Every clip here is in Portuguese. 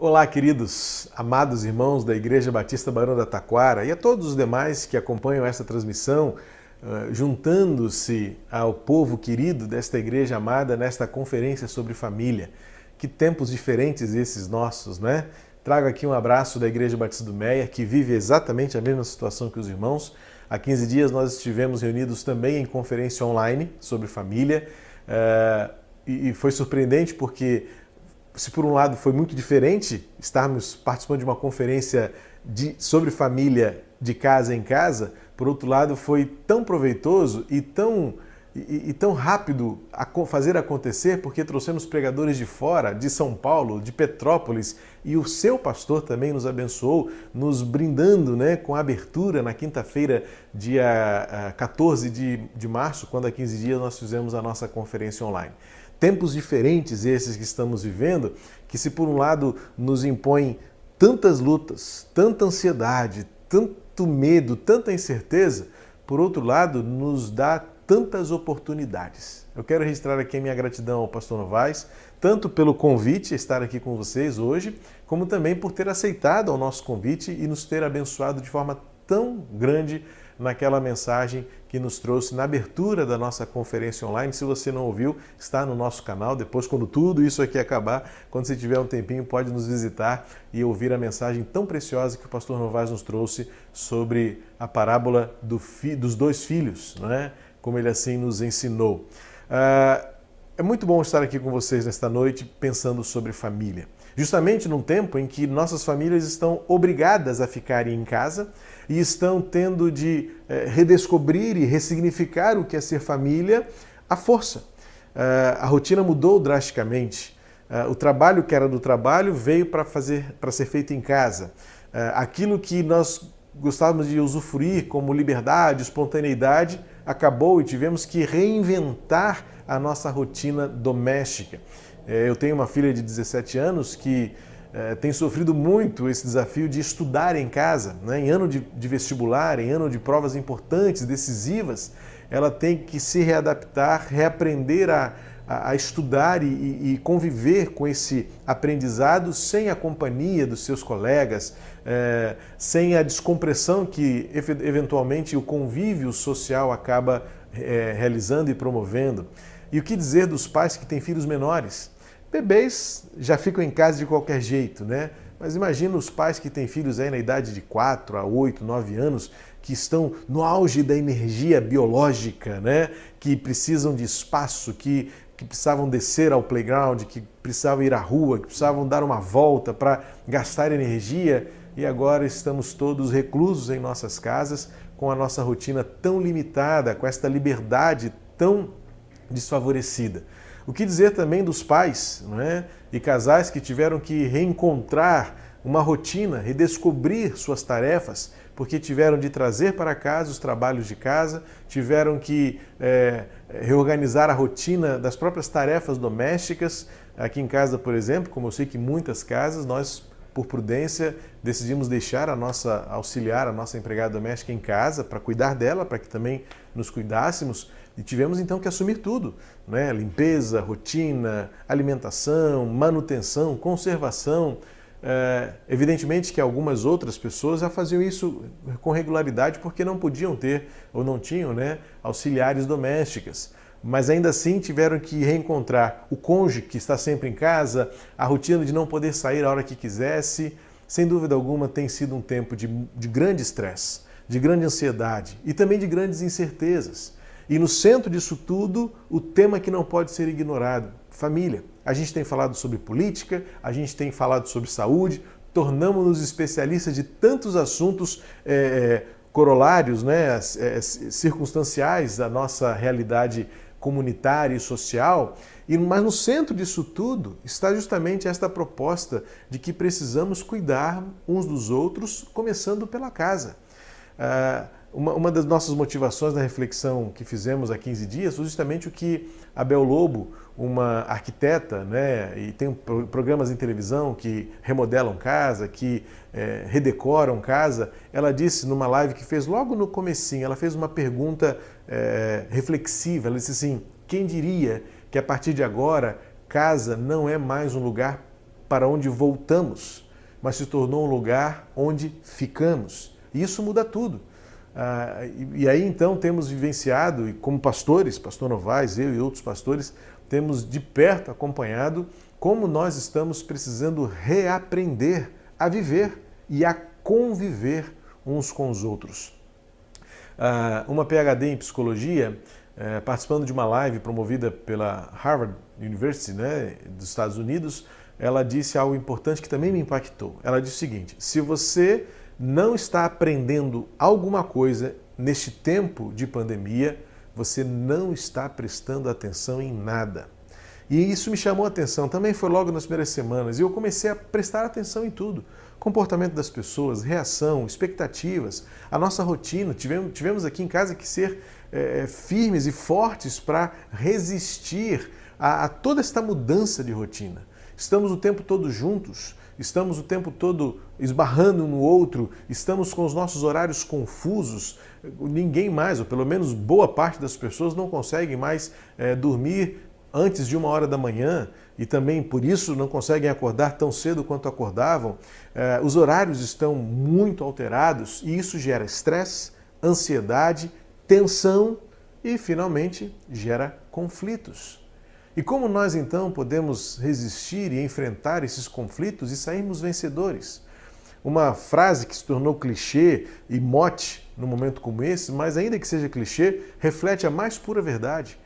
Olá, queridos, amados irmãos da Igreja Batista Barão da Taquara e a todos os demais que acompanham esta transmissão, juntando-se ao povo querido desta igreja amada nesta conferência sobre família. Que tempos diferentes esses nossos, né? Trago aqui um abraço da Igreja Batista do Meia, que vive exatamente a mesma situação que os irmãos. Há 15 dias nós estivemos reunidos também em conferência online sobre família e foi surpreendente porque, se por um lado foi muito diferente estarmos participando de uma conferência sobre família de casa em casa, por outro lado foi tão proveitoso e tão rápido a fazer acontecer, porque trouxemos pregadores de fora, de São Paulo, de Petrópolis, e o seu pastor também nos abençoou, nos brindando, com a abertura na quinta-feira, dia 14 de março, quando há 15 dias nós fizemos a nossa conferência online. Tempos diferentes esses que estamos vivendo, que se por um lado nos impõem tantas lutas, tanta ansiedade, tanto medo, tanta incerteza, por outro lado nos dá tantas oportunidades. Eu quero registrar aqui a minha gratidão ao pastor Novaes, tanto pelo convite a estar aqui com vocês hoje, como também por ter aceitado o nosso convite e nos ter abençoado de forma tão grande naquela mensagem que nos trouxe na abertura da nossa conferência online. Se você não ouviu, está no nosso canal. Depois, quando tudo isso aqui acabar, quando você tiver um tempinho, pode nos visitar e ouvir a mensagem tão preciosa que o pastor Novaes nos trouxe sobre a parábola dos dois filhos, não é? Como ele assim nos ensinou. É muito bom estar aqui com vocês nesta noite pensando sobre família. Justamente num tempo em que nossas famílias estão obrigadas a ficarem em casa e estão tendo de redescobrir e ressignificar o que é ser família à força. A rotina mudou drasticamente. O trabalho que era do trabalho veio para ser feito em casa. Aquilo que nós gostávamos de usufruir como liberdade, espontaneidade, acabou e tivemos que reinventar a nossa rotina doméstica. Eu tenho uma filha de 17 anos que tem sofrido muito esse desafio de estudar em casa, né? Em ano de vestibular, em ano de provas importantes, decisivas, ela tem que se readaptar, reaprender a estudar e conviver com esse aprendizado sem a companhia dos seus colegas, sem a descompressão que eventualmente o convívio social acaba realizando e promovendo. E o que dizer dos pais que têm filhos menores? Bebês já ficam em casa de qualquer jeito, né? Mas imagina os pais que têm filhos aí na idade de 4 a 8, 9 anos, que estão no auge da energia biológica, né? Que precisam de espaço, que precisavam descer ao playground, que precisavam ir à rua, que precisavam dar uma volta para gastar energia, e agora estamos todos reclusos em nossas casas, com a nossa rotina tão limitada, com esta liberdade tão desfavorecida. O que dizer também dos pais, não é? E casais que tiveram que reencontrar uma rotina, redescobrir suas tarefas, porque tiveram de trazer para casa os trabalhos de casa, tiveram que reorganizar a rotina das próprias tarefas domésticas. Aqui em casa, por exemplo, como eu sei que em muitas casas, nós, por prudência, decidimos deixar a nossa auxiliar, a nossa empregada doméstica em casa para cuidar dela, para que também nos cuidássemos. E tivemos então que assumir tudo, né? Limpeza, rotina, alimentação, manutenção, conservação. Evidentemente que algumas outras pessoas já faziam isso com regularidade porque não podiam ter ou não tinham, auxiliares domésticas. Mas ainda assim tiveram que reencontrar o cônjuge que está sempre em casa, a rotina de não poder sair a hora que quisesse. Sem dúvida alguma tem sido um tempo de grande estresse, de grande ansiedade e também de grandes incertezas. E no centro disso tudo, o tema que não pode ser ignorado, família. A gente tem falado sobre política, a gente tem falado sobre saúde, tornamos-nos especialistas de tantos assuntos corolários, circunstanciais da nossa realidade comunitária e social, mas no centro disso tudo está justamente esta proposta de que precisamos cuidar uns dos outros, começando pela casa. Uma das nossas motivações na reflexão que fizemos há 15 dias foi justamente o que a Bel Lobo, uma arquiteta, e tem programas em televisão que remodelam casa, que redecoram casa, ela disse numa live que fez logo no comecinho, ela fez uma pergunta reflexiva, ela disse assim: quem diria que a partir de agora casa não é mais um lugar para onde voltamos, mas se tornou um lugar onde ficamos. E isso muda tudo. E aí então temos vivenciado, e como pastores, pastor Novaes, eu e outros pastores, temos de perto acompanhado como nós estamos precisando reaprender a viver e a conviver uns com os outros. Uma PhD em psicologia, participando de uma live promovida pela Harvard University, né, dos Estados Unidos, ela disse algo importante que também me impactou. Ela disse o seguinte: se você não está aprendendo alguma coisa neste tempo de pandemia, você não está prestando atenção em nada. E isso me chamou a atenção, também foi logo nas primeiras semanas, e eu comecei a prestar atenção em tudo. Comportamento das pessoas, reação, expectativas, a nossa rotina. Tivemos aqui em casa que ser firmes e fortes para resistir a toda esta mudança de rotina. Estamos o tempo todo juntos, estamos o tempo todo esbarrando um no outro, estamos com os nossos horários confusos, ninguém mais, ou pelo menos boa parte das pessoas não conseguem mais dormir antes de 1h da manhã e também por isso não conseguem acordar tão cedo quanto acordavam. Os horários estão muito alterados e isso gera estresse, ansiedade, tensão e finalmente gera conflitos. E como nós então podemos resistir e enfrentar esses conflitos e sairmos vencedores? Uma frase que se tornou clichê e mote num momento como esse, mas ainda que seja clichê, reflete a mais pura verdade.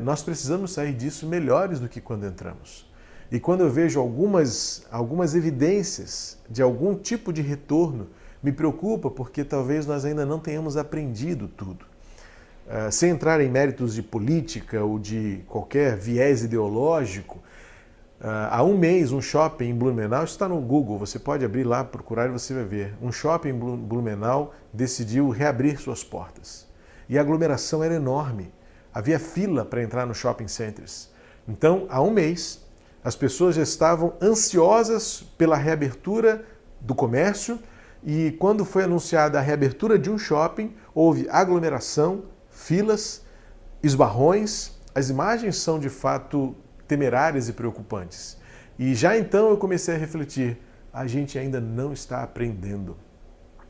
Nós precisamos sair disso melhores do que quando entramos. E quando eu vejo algumas evidências de algum tipo de retorno, me preocupa porque talvez nós ainda não tenhamos aprendido tudo. Sem entrar em méritos de política ou de qualquer viés ideológico, há um mês um shopping em Blumenau, está no Google, você pode abrir lá, procurar e você vai ver. Um shopping em Blumenau decidiu reabrir suas portas. E a aglomeração era enorme. Havia fila para entrar no shopping centers. Então, há um mês, as pessoas já estavam ansiosas pela reabertura do comércio e quando foi anunciada a reabertura de um shopping, houve aglomeração, filas, esbarrões. As imagens são de fato temerárias e preocupantes. E já então eu comecei a refletir, a gente ainda não está aprendendo.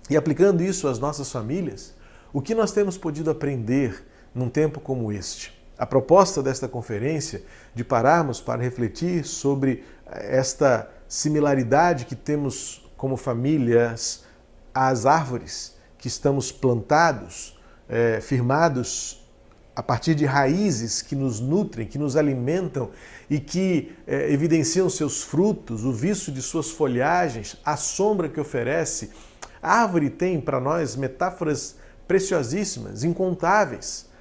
E aplicando isso às nossas famílias, o que nós temos podido aprender num tempo como este? A proposta desta conferência de pararmos para refletir sobre esta similaridade que temos como famílias às árvores que estamos plantados, firmados a partir de raízes que nos nutrem, que nos alimentam e que evidenciam seus frutos, o viço de suas folhagens, a sombra que oferece. A árvore tem para nós metáforas preciosíssimas, incontáveis.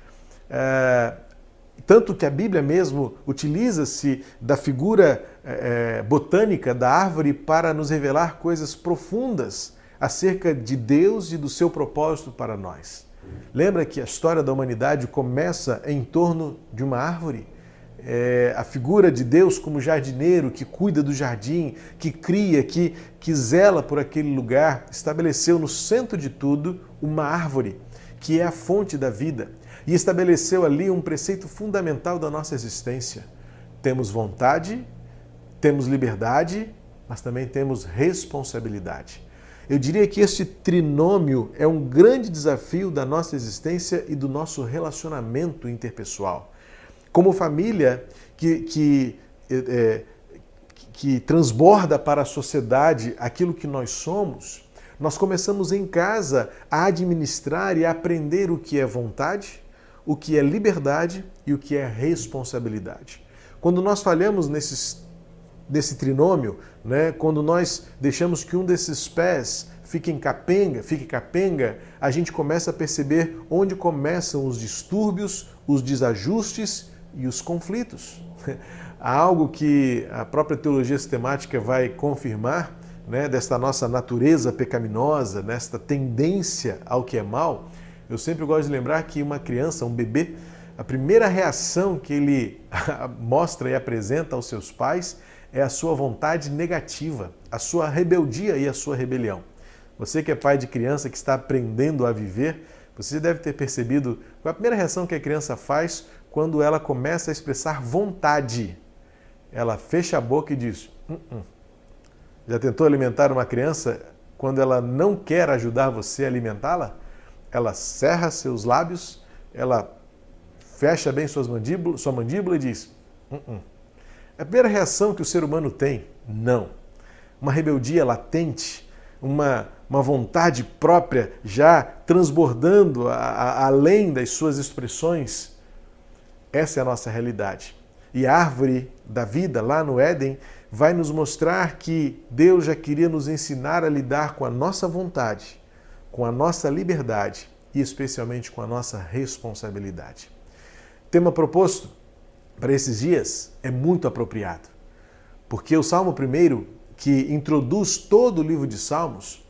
Tanto que a Bíblia mesmo utiliza-se da figura botânica da árvore para nos revelar coisas profundas acerca de Deus e do seu propósito para nós. Lembra que a história da humanidade começa em torno de uma árvore? A figura de Deus como jardineiro que cuida do jardim, que cria, que zela por aquele lugar, estabeleceu no centro de tudo uma árvore, que é a fonte da vida. E estabeleceu ali um preceito fundamental da nossa existência. Temos vontade, temos liberdade, mas também temos responsabilidade. Eu diria que este trinômio é um grande desafio da nossa existência e do nosso relacionamento interpessoal. Como família que transborda para a sociedade aquilo que nós somos, nós começamos em casa a administrar e a aprender o que é vontade, o que é liberdade e o que é responsabilidade. Quando nós falhamos nesse trinômio, né, quando nós deixamos que um desses pés fique capenga, a gente começa a perceber onde começam os distúrbios, os desajustes e os conflitos. Há algo que a própria teologia sistemática vai confirmar, né, desta nossa natureza pecaminosa, nesta tendência ao que é mal. Eu sempre gosto de lembrar que uma criança, um bebê, a primeira reação que ele mostra e apresenta aos seus pais é a sua vontade negativa, a sua rebeldia e a sua rebelião. Você que é pai de criança, que está aprendendo a viver, você deve ter percebido qual é a primeira reação que a criança faz quando ela começa a expressar vontade. ela fecha a boca e diz: Já tentou alimentar uma criança quando ela não quer ajudar você a alimentá-la? Ela cerra seus lábios, ela fecha bem sua mandíbula e diz: A primeira reação que o ser humano tem, não. Uma rebeldia latente, uma vontade própria já transbordando além das suas expressões. Essa é a nossa realidade. E a árvore da vida, lá no Éden, vai nos mostrar que Deus já queria nos ensinar a lidar com a nossa vontade, com a nossa liberdade e especialmente com a nossa responsabilidade. O tema proposto para esses dias é muito apropriado, porque o Salmo 1, que introduz todo o livro de Salmos,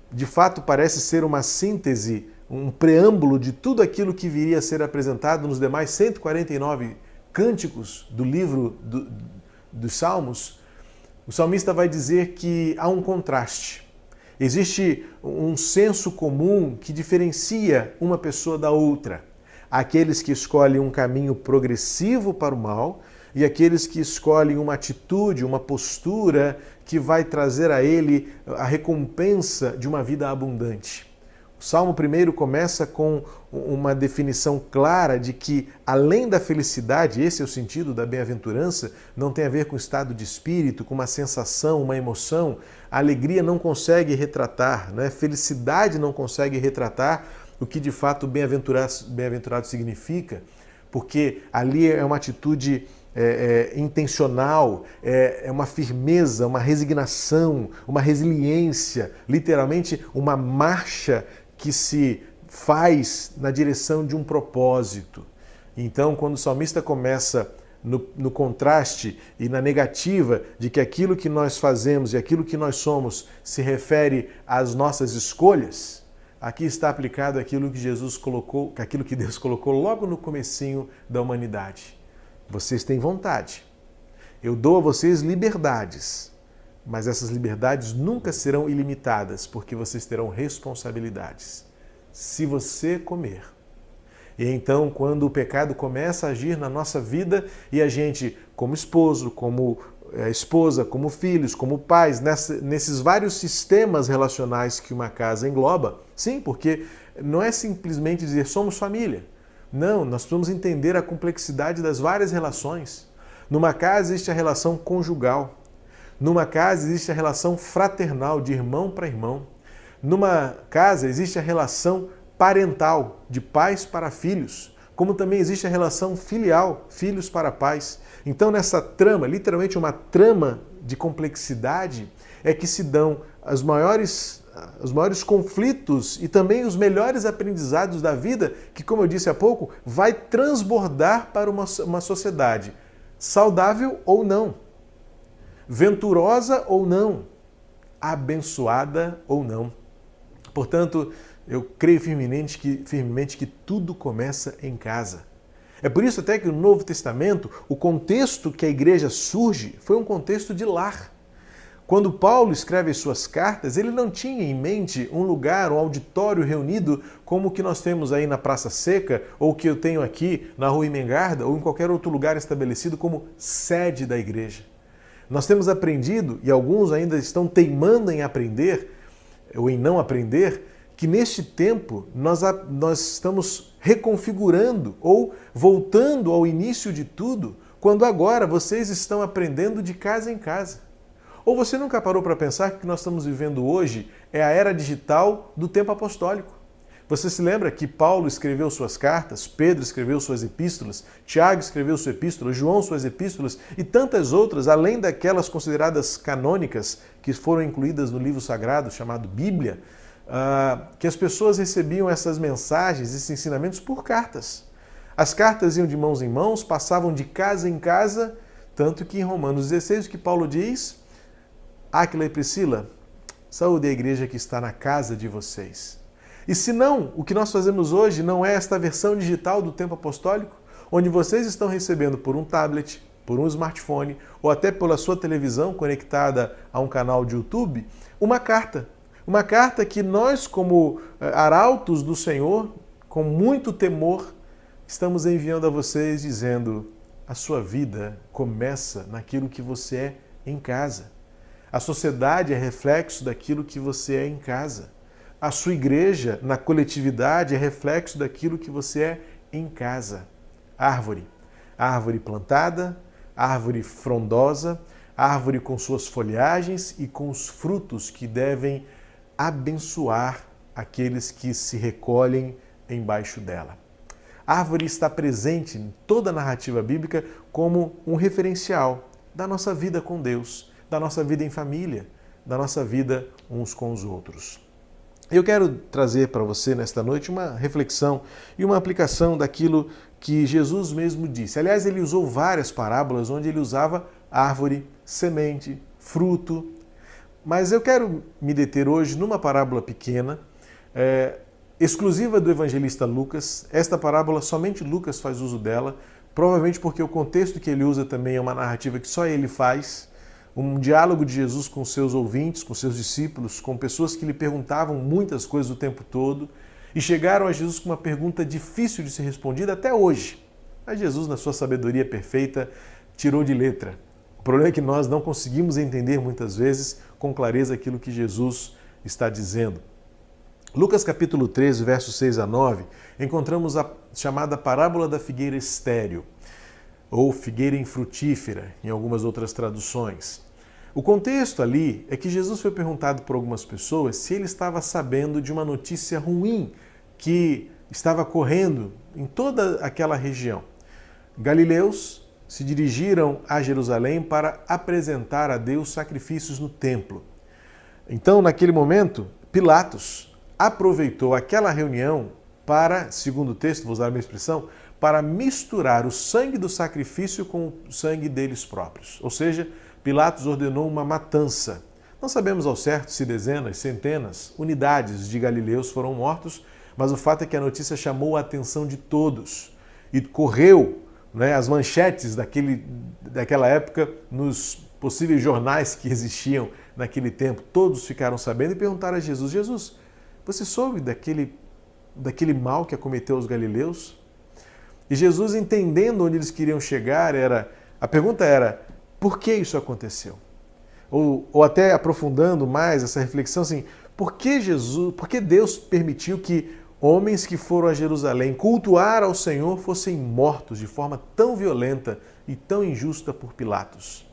de fato parece ser uma síntese, um preâmbulo de tudo aquilo que viria a ser apresentado nos demais 149 cânticos do livro dos Salmos. O salmista vai dizer que há um contraste. Existe um senso comum que diferencia uma pessoa da outra. Aqueles que escolhem um caminho progressivo para o mal e aqueles que escolhem uma atitude, uma postura que vai trazer a ele a recompensa de uma vida abundante. O Salmo 1 começa com uma definição clara de que, além da felicidade, esse é o sentido da bem-aventurança, não tem a ver com estado de espírito, com uma sensação, uma emoção. A alegria não consegue retratar, né? Felicidade não consegue retratar o que de fato bem-aventurado significa, porque ali é uma atitude intencional, é uma firmeza, uma resignação, uma resiliência, literalmente uma marcha que se faz na direção de um propósito. Então, quando o salmista começa no contraste e na negativa de que aquilo que nós fazemos e aquilo que nós somos se refere às nossas escolhas, aqui está aplicado aquilo que Jesus colocou, aquilo que Deus colocou logo no comecinho da humanidade. Vocês têm vontade. Eu dou a vocês liberdades, mas essas liberdades nunca serão ilimitadas, porque vocês terão responsabilidades. Se você comer. E então, quando o pecado começa a agir na nossa vida e a gente, como esposo, como esposa, como filhos, como pais, nesses vários sistemas relacionais que uma casa engloba, sim, porque não é simplesmente dizer somos família. Não, nós precisamos entender a complexidade das várias relações. Numa casa existe a relação conjugal. Numa casa existe a relação fraternal, de irmão para irmão. Numa casa existe a relação parental, de pais para filhos, como também existe a relação filial, filhos para pais. Então, nessa trama, literalmente uma trama de complexidade, é que se dão os maiores conflitos e também os melhores aprendizados da vida, que, como eu disse há pouco, vai transbordar para uma sociedade saudável ou não, venturosa ou não, abençoada ou não. Portanto, eu creio firmemente que tudo começa em casa. É por isso até que no Novo Testamento, o contexto que a igreja surge foi um contexto de lar. Quando Paulo escreve as suas cartas, ele não tinha em mente um lugar, um auditório reunido como o que nós temos aí na Praça Seca, ou que eu tenho aqui na Rua Imengarda, ou em qualquer outro lugar estabelecido como sede da igreja. Nós temos aprendido, e alguns ainda estão teimando em aprender, ou em não aprender, que neste tempo nós estamos reconfigurando ou voltando ao início de tudo, quando agora vocês estão aprendendo de casa em casa. Ou você nunca parou para pensar que o que nós estamos vivendo hoje é a era digital do tempo apostólico? Você se lembra que Paulo escreveu suas cartas, Pedro escreveu suas epístolas, Tiago escreveu sua epístola, João suas epístolas e tantas outras, além daquelas consideradas canônicas que foram incluídas no livro sagrado chamado Bíblia, que as pessoas recebiam essas mensagens, esses ensinamentos por cartas. As cartas iam de mãos em mãos, passavam de casa em casa, tanto que em Romanos 16 o que Paulo diz: Áquila e Priscila, saúde a igreja que está na casa de vocês. E se não, o que nós fazemos hoje não é esta versão digital do tempo apostólico, onde vocês estão recebendo por um tablet, por um smartphone ou até pela sua televisão conectada a um canal de YouTube, uma carta. Uma carta que nós, como arautos do Senhor, com muito temor, estamos enviando a vocês dizendo: a sua vida começa naquilo que você é em casa. A sociedade é reflexo daquilo que você é em casa. A sua igreja, na coletividade, é reflexo daquilo que você é em casa. Árvore. Árvore plantada, árvore frondosa, árvore com suas folhagens e com os frutos que devem abençoar aqueles que se recolhem embaixo dela. A árvore está presente em toda a narrativa bíblica como um referencial da nossa vida com Deus, da nossa vida em família, da nossa vida uns com os outros. Eu quero trazer para você nesta noite uma reflexão e uma aplicação daquilo que Jesus mesmo disse. Aliás, ele usou várias parábolas onde ele usava árvore, semente, fruto. Mas eu quero me deter hoje numa parábola pequena, exclusiva do evangelista Lucas. Esta parábola somente Lucas faz uso dela, provavelmente porque o contexto que ele usa também é uma narrativa que só ele faz. Um diálogo de Jesus com seus ouvintes, com seus discípulos, com pessoas que lhe perguntavam muitas coisas o tempo todo e chegaram a Jesus com uma pergunta difícil de ser respondida até hoje. Mas Jesus, na sua sabedoria perfeita, tirou de letra. O problema é que nós não conseguimos entender muitas vezes com clareza aquilo que Jesus está dizendo. Lucas capítulo 13, versos 6 a 9, encontramos a chamada parábola da figueira estéril, ou figueira infrutífera, em algumas outras traduções. O contexto ali é que Jesus foi perguntado por algumas pessoas se ele estava sabendo de uma notícia ruim que estava correndo em toda aquela região. Galileus se dirigiram a Jerusalém para apresentar a Deus sacrifícios no templo. Então, naquele momento, Pilatos aproveitou aquela reunião para, segundo o texto, vou usar a minha expressão, para misturar o sangue do sacrifício com o sangue deles próprios. Ou seja, Pilatos ordenou uma matança. Não sabemos ao certo se dezenas, centenas, unidades de galileus foram mortos, mas o fato é que a notícia chamou a atenção de todos e correu, as manchetes daquela época nos possíveis jornais que existiam naquele tempo. Todos ficaram sabendo e perguntaram a Jesus: Jesus, você soube daquele mal que acometeu os galileus? E Jesus, entendendo onde eles queriam chegar, a pergunta era: por que isso aconteceu? Ou até aprofundando mais essa reflexão, assim, por que Deus permitiu que homens que foram a Jerusalém cultuar ao Senhor fossem mortos de forma tão violenta e tão injusta por Pilatos?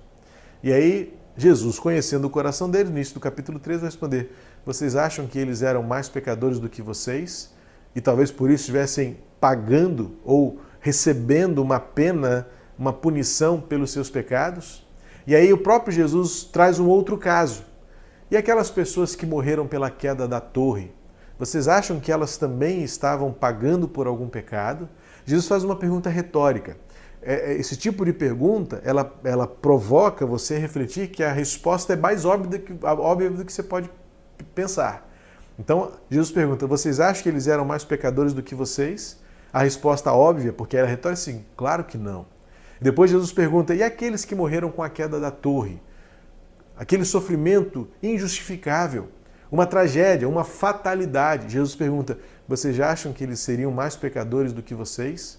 E aí, Jesus, conhecendo o coração deles, no início do capítulo 3, vai responder: vocês acham que eles eram mais pecadores do que vocês? E talvez por isso estivessem pagando ou recebendo uma pena, uma punição pelos seus pecados? E aí o próprio Jesus traz um outro caso. E aquelas pessoas que morreram pela queda da torre, vocês acham que elas também estavam pagando por algum pecado? Jesus faz uma pergunta retórica. Esse tipo de pergunta, ela provoca você refletir que a resposta é mais óbvia do que você pode pensar. Então, Jesus pergunta: vocês acham que eles eram mais pecadores do que vocês? A resposta óbvia, porque era retórica, sim, claro que não. Depois Jesus pergunta: e aqueles que morreram com a queda da torre? Aquele sofrimento injustificável, uma tragédia, uma fatalidade. Jesus pergunta: vocês já acham que eles seriam mais pecadores do que vocês?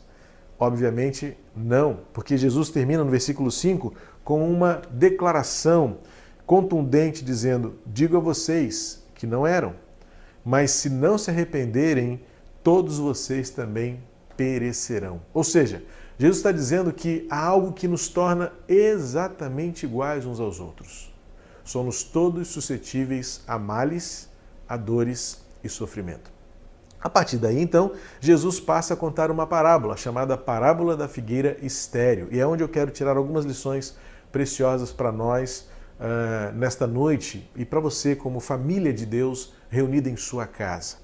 Obviamente não, porque Jesus termina no versículo 5 com uma declaração contundente dizendo: digo a vocês que não eram, mas se não se arrependerem, todos vocês também perecerão. Ou seja, Jesus está dizendo que há algo que nos torna exatamente iguais uns aos outros. Somos todos suscetíveis a males, a dores e sofrimento. A partir daí, então, Jesus passa a contar uma parábola, chamada Parábola da Figueira Estéril. E é onde eu quero tirar algumas lições preciosas para nós nesta noite e para você como família de Deus reunida em sua casa.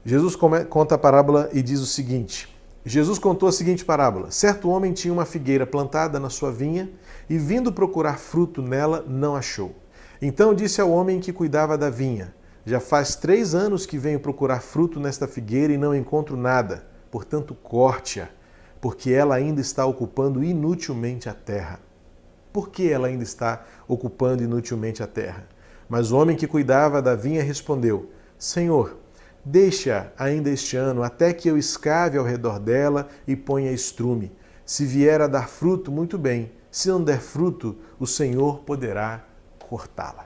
Jesus conta a parábola e diz o seguinte: Jesus contou a seguinte parábola: certo homem tinha uma figueira plantada na sua vinha e, vindo procurar fruto nela, não achou. Então disse ao homem que cuidava da vinha: já faz 3 anos que venho procurar fruto nesta figueira e não encontro nada. Portanto, corte-a, porque ela ainda está ocupando inutilmente a terra. Por que ela ainda está ocupando inutilmente a terra? Mas o homem que cuidava da vinha respondeu: Senhor, deixa ainda este ano, até que eu escave ao redor dela e ponha estrume. Se vier a dar fruto, muito bem. Se não der fruto, o Senhor poderá cortá-la.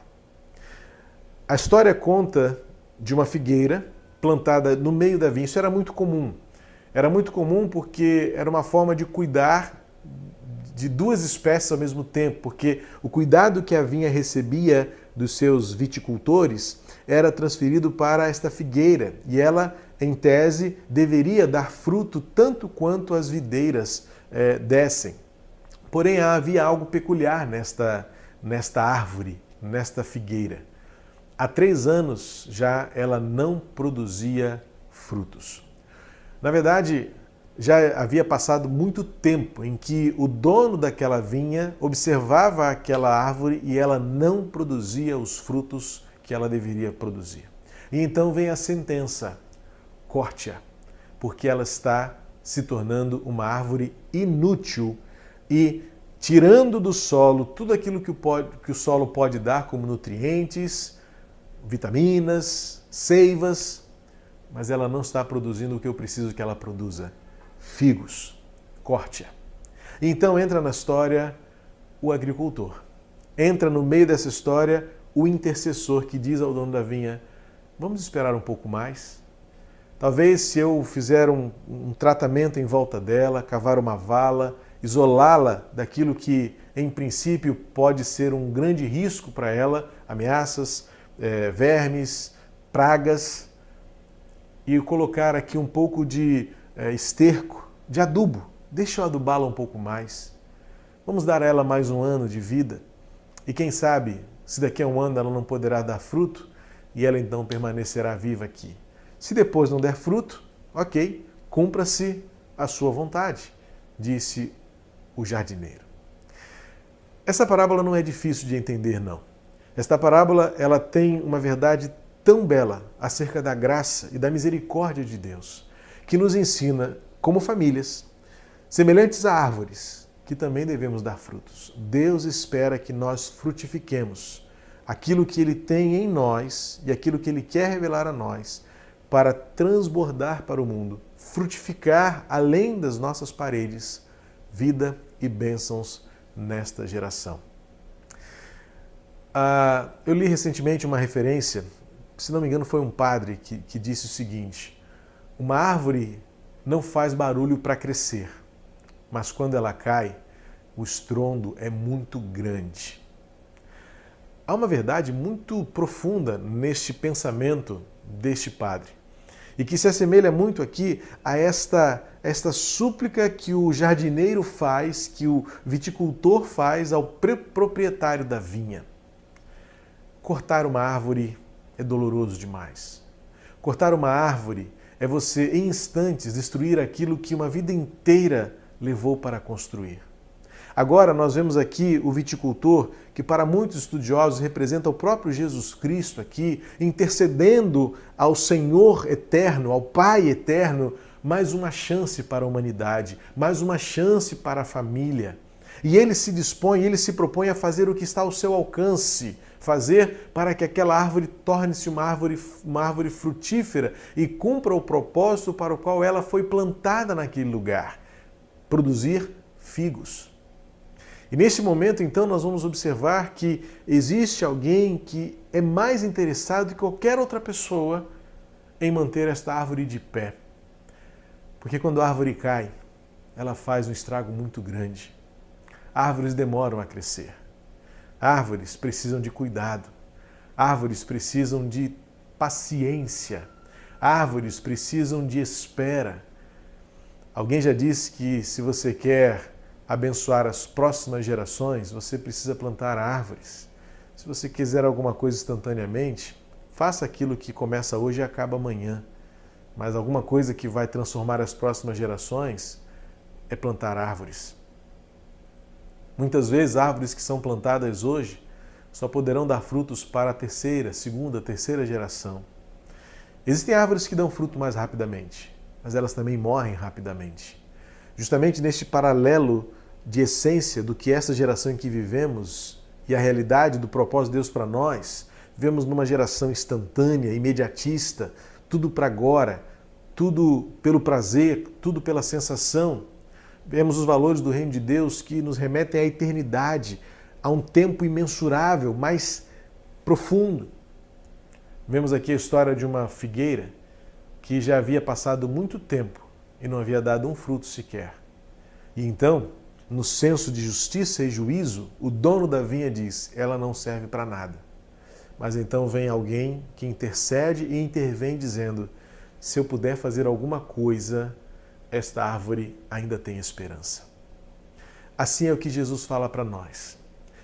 A história conta de uma figueira plantada no meio da vinha. Isso era muito comum. Era muito comum porque era uma forma de cuidar de duas espécies ao mesmo tempo, porque o cuidado que a vinha recebia dos seus viticultores era transferido para esta figueira e ela, em tese, deveria dar fruto tanto quanto as videiras dessem. Porém, havia algo peculiar nesta árvore, nesta figueira. Há 3 anos já ela não produzia frutos. Na verdade, já havia passado muito tempo em que o dono daquela vinha observava aquela árvore e ela não produzia os frutos que ela deveria produzir. E então vem a sentença: corte-a, porque ela está se tornando uma árvore inútil e tirando do solo tudo aquilo que o solo pode dar como nutrientes, vitaminas, seivas, mas ela não está produzindo o que eu preciso que ela produza: figos. Corte-a. Então entra na história o agricultor. Entra no meio dessa história o intercessor que diz ao dono da vinha: vamos esperar um pouco mais. Talvez se eu fizer um tratamento em volta dela, cavar uma vala, isolá-la daquilo que em princípio pode ser um grande risco para ela, ameaças, vermes, pragas, e colocar aqui um pouco de esterco, de adubo. Deixa eu adubá-la um pouco mais. Vamos dar a ela mais um ano de vida. E quem sabe, se daqui a um ano ela não poderá dar fruto, e ela então permanecerá viva aqui. Se depois não der fruto, ok, cumpra-se a sua vontade, disse o jardineiro. Essa parábola não é difícil de entender, não. Esta parábola ela tem uma verdade tão bela acerca da graça e da misericórdia de Deus, que nos ensina, como famílias, semelhantes a árvores, que também devemos dar frutos. Deus espera que nós frutifiquemos aquilo que Ele tem em nós e aquilo que Ele quer revelar a nós para transbordar para o mundo, frutificar além das nossas paredes, vida e bênçãos nesta geração. Eu li recentemente uma referência, se não me engano foi um padre que disse o seguinte: uma árvore não faz barulho para crescer, mas quando ela cai, o estrondo é muito grande. Há uma verdade muito profunda neste pensamento deste padre e que se assemelha muito aqui a esta súplica que o jardineiro faz, que o viticultor faz ao proprietário da vinha. Cortar uma árvore é doloroso demais. Cortar uma árvore é você, em instantes, destruir aquilo que uma vida inteira levou para construir. Agora nós vemos aqui o viticultor, que para muitos estudiosos representa o próprio Jesus Cristo aqui, intercedendo ao Senhor eterno, ao Pai eterno, mais uma chance para a humanidade, mais uma chance para a família. E ele se dispõe, ele se propõe a fazer o que está ao seu alcance, fazer para que aquela árvore torne-se uma árvore frutífera e cumpra o propósito para o qual ela foi plantada naquele lugar: produzir figos. E neste momento, então, nós vamos observar que existe alguém que é mais interessado que qualquer outra pessoa em manter esta árvore de pé. Porque quando a árvore cai, ela faz um estrago muito grande. Árvores demoram a crescer. Árvores precisam de cuidado. Árvores precisam de paciência. Árvores precisam de espera. Alguém já disse que se você quer abençoar as próximas gerações, você precisa plantar árvores. Se você quiser alguma coisa instantaneamente, faça aquilo que começa hoje e acaba amanhã. Mas alguma coisa que vai transformar as próximas gerações é plantar árvores. Muitas vezes, árvores que são plantadas hoje só poderão dar frutos para a terceira, segunda, terceira geração. Existem árvores que dão fruto mais rapidamente, mas elas também morrem rapidamente. Justamente neste paralelo de essência do que essa geração em que vivemos e a realidade do propósito de Deus para nós, vivemos numa geração instantânea, imediatista, tudo para agora, tudo pelo prazer, tudo pela sensação. Vemos os valores do reino de Deus que nos remetem à eternidade, a um tempo imensurável, mais profundo. Vemos aqui a história de uma figueira que já havia passado muito tempo e não havia dado um fruto sequer. E então, no senso de justiça e juízo, o dono da vinha diz: ela não serve para nada. Mas então vem alguém que intercede e intervém dizendo: se eu puder fazer alguma coisa, esta árvore ainda tem esperança. Assim é o que Jesus fala para nós.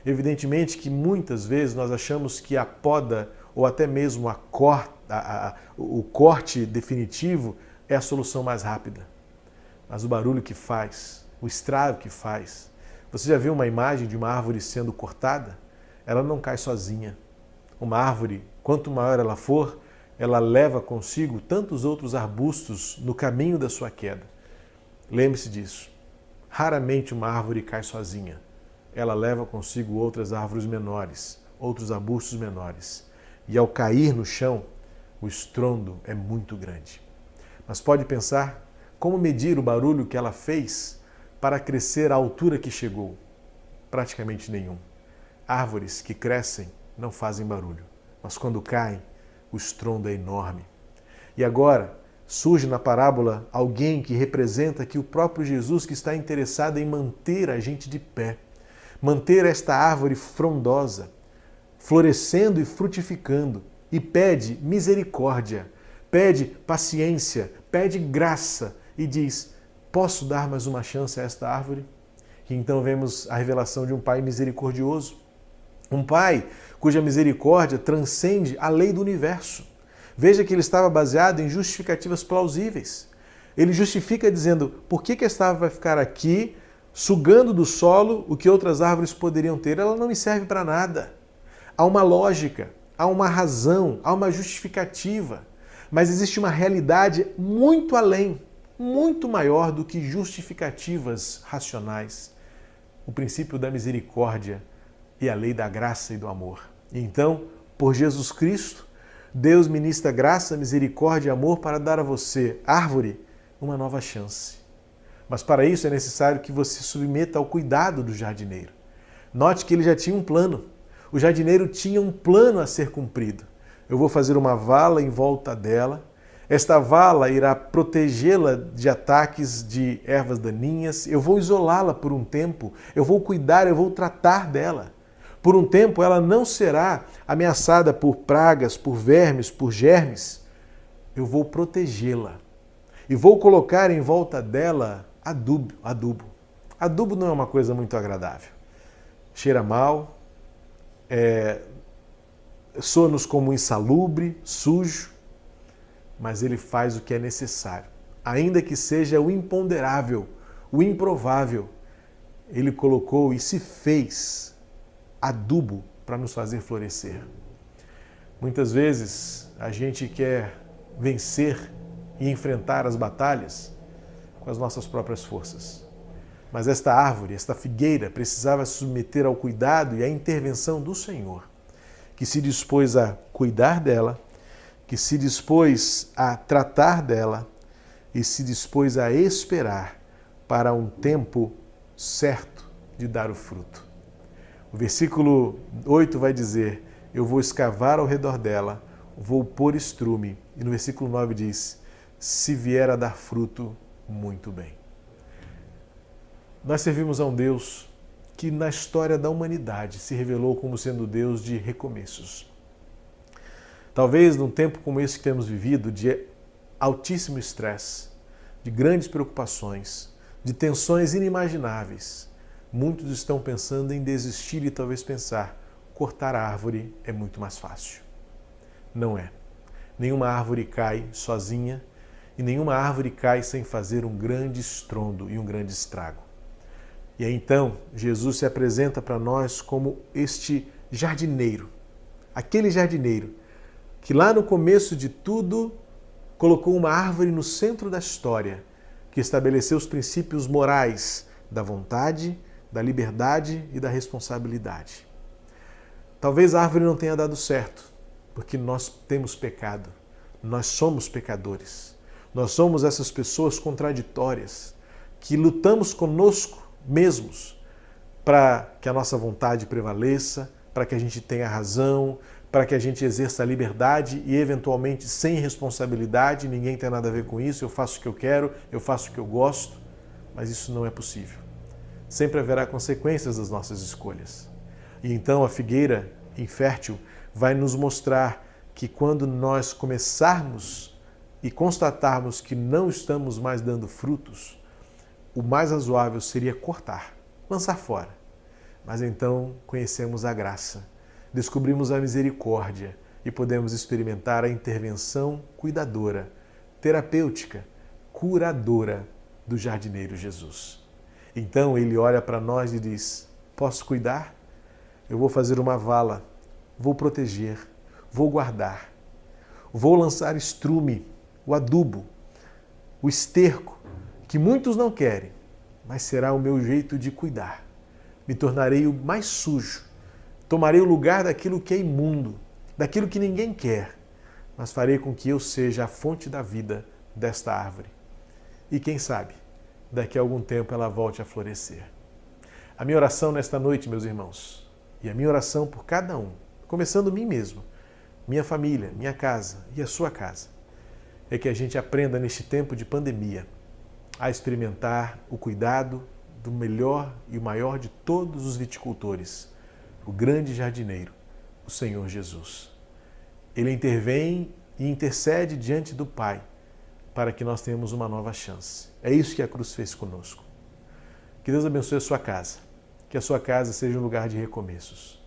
Evidentemente que muitas vezes nós achamos que a poda ou até mesmo o corte definitivo é a solução mais rápida. Mas o barulho que faz, o estrago que faz. Você já viu uma imagem de uma árvore sendo cortada? Ela não cai sozinha. Uma árvore, quanto maior ela for, ela leva consigo tantos outros arbustos no caminho da sua queda. Lembre-se disso. Raramente uma árvore cai sozinha. Ela leva consigo outras árvores menores, outros arbustos menores. E ao cair no chão, o estrondo é muito grande. Mas pode pensar como medir o barulho que ela fez para crescer à altura que chegou? Praticamente nenhum. Árvores que crescem não fazem barulho, mas quando caem, o estrondo é enorme. E agora surge na parábola alguém que representa que o próprio Jesus, que está interessado em manter a gente de pé, manter esta árvore frondosa, florescendo e frutificando, e pede misericórdia, pede paciência, pede graça e diz: posso dar mais uma chance a esta árvore? E então vemos a revelação de um Pai misericordioso, um Pai cuja misericórdia transcende a lei do universo. Veja que ele estava baseado em justificativas plausíveis. Ele justifica dizendo: por que esta árvore vai ficar aqui, sugando do solo o que outras árvores poderiam ter? Ela não me serve para nada. Há uma lógica, há uma razão, há uma justificativa. Mas existe uma realidade muito além, muito maior do que justificativas racionais. O princípio da misericórdia e a lei da graça e do amor. E então, por Jesus Cristo, Deus ministra graça, misericórdia e amor para dar a você, árvore, uma nova chance. Mas para isso é necessário que você se submeta ao cuidado do jardineiro. Note que ele já tinha um plano. O jardineiro tinha um plano a ser cumprido. Eu vou fazer uma vala em volta dela. Esta vala irá protegê-la de ataques de ervas daninhas. Eu vou isolá-la por um tempo. Eu vou cuidar, eu vou tratar dela. Por um tempo ela não será ameaçada por pragas, por vermes, por germes. Eu vou protegê-la. E vou colocar em volta dela adubo. Adubo não é uma coisa muito agradável. Cheira mal, soa-nos como insalubre, sujo, mas ele faz o que é necessário. Ainda que seja o imponderável, o improvável, ele colocou e se fez adubo para nos fazer florescer. Muitas vezes a gente quer vencer e enfrentar as batalhas com as nossas próprias forças. Mas esta árvore, esta figueira, precisava se submeter ao cuidado e à intervenção do Senhor, que se dispôs a cuidar dela, que se dispôs a tratar dela e se dispôs a esperar para um tempo certo de dar o fruto. O versículo 8 vai dizer: eu vou escavar ao redor dela, vou pôr estrume. E no versículo 9 diz: se vier a dar fruto, muito bem. Nós servimos a um Deus que na história da humanidade se revelou como sendo Deus de recomeços. Talvez num tempo como esse que temos vivido, de altíssimo estresse, de grandes preocupações, de tensões inimagináveis, muitos estão pensando em desistir e talvez pensar: cortar a árvore é muito mais fácil. Não é. Nenhuma árvore cai sozinha e nenhuma árvore cai sem fazer um grande estrondo e um grande estrago. E aí então Jesus se apresenta para nós como este jardineiro, aquele jardineiro que lá no começo de tudo colocou uma árvore no centro da história, que estabeleceu os princípios morais da vontade, da liberdade e da responsabilidade. Talvez a árvore não tenha dado certo, porque nós temos pecado, nós somos pecadores, nós somos essas pessoas contraditórias, que lutamos conosco mesmos para que a nossa vontade prevaleça, para que a gente tenha razão, para que a gente exerça a liberdade e, eventualmente, sem responsabilidade, ninguém tem nada a ver com isso, eu faço o que eu quero, eu faço o que eu gosto, mas isso não é possível. Sempre haverá consequências das nossas escolhas. E então a figueira infértil vai nos mostrar que quando nós começarmos e constatarmos que não estamos mais dando frutos, o mais razoável seria cortar, lançar fora. Mas então conhecemos a graça, descobrimos a misericórdia e podemos experimentar a intervenção cuidadora, terapêutica, curadora do jardineiro Jesus. Então ele olha para nós e diz: posso cuidar? Eu vou fazer uma vala, vou proteger, vou guardar, vou lançar estrume, o adubo, o esterco, que muitos não querem, mas será o meu jeito de cuidar. Me tornarei o mais sujo, tomarei o lugar daquilo que é imundo, daquilo que ninguém quer, mas farei com que eu seja a fonte da vida desta árvore. E quem sabe, daqui a algum tempo ela volte a florescer. A minha oração nesta noite, meus irmãos, e a minha oração por cada um, começando mim mesmo, minha família, minha casa e a sua casa, é que a gente aprenda neste tempo de pandemia a experimentar o cuidado do melhor e o maior de todos os viticultores, o grande jardineiro, o Senhor Jesus. Ele intervém e intercede diante do Pai para que nós tenhamos uma nova chance. É isso que a cruz fez conosco. Que Deus abençoe a sua casa, que a sua casa seja um lugar de recomeços.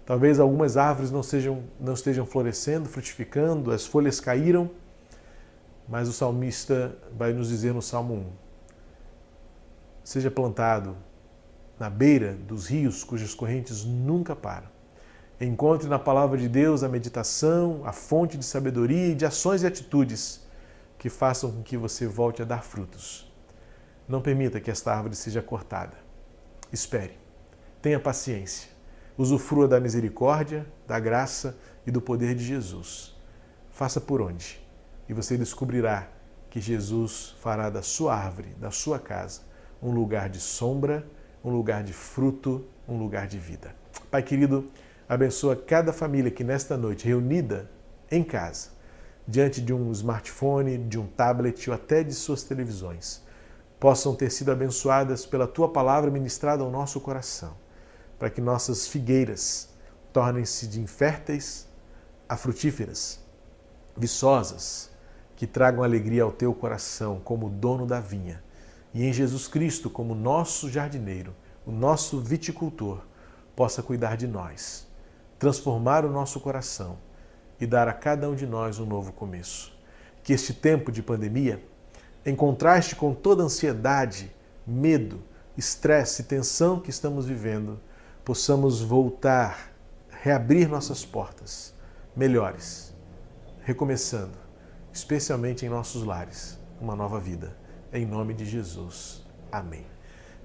Talvez algumas árvores não estejam florescendo, frutificando, as folhas caíram, mas o salmista vai nos dizer no Salmo 1, seja plantado na beira dos rios cujas correntes nunca param. Encontre na palavra de Deus a meditação, a fonte de sabedoria e de ações e atitudes que façam com que você volte a dar frutos. Não permita que esta árvore seja cortada. Espere, tenha paciência, usufrua da misericórdia, da graça e do poder de Jesus. Faça por onde, e você descobrirá que Jesus fará da sua árvore, da sua casa, um lugar de sombra, um lugar de fruto, um lugar de vida. Pai querido, abençoa cada família que nesta noite, reunida em casa, diante de um smartphone, de um tablet ou até de suas televisões, possam ter sido abençoadas pela Tua palavra ministrada ao nosso coração, para que nossas figueiras tornem-se de inférteis a frutíferas, viçosas, que tragam alegria ao Teu coração como dono da vinha, e em Jesus Cristo como nosso jardineiro, o nosso viticultor, possa cuidar de nós, transformar o nosso coração e dar a cada um de nós um novo começo. Que este tempo de pandemia, em contraste com toda a ansiedade, medo, estresse e tensão que estamos vivendo, possamos voltar, reabrir nossas portas melhores, recomeçando, especialmente em nossos lares, uma nova vida. Em nome de Jesus. Amém.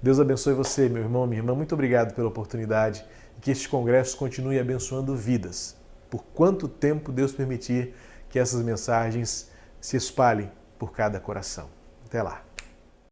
Deus abençoe você, meu irmão, minha irmã. Muito obrigado pela oportunidade e que este congresso continue abençoando vidas. Por quanto tempo Deus permitir que essas mensagens se espalhem por cada coração. Até lá.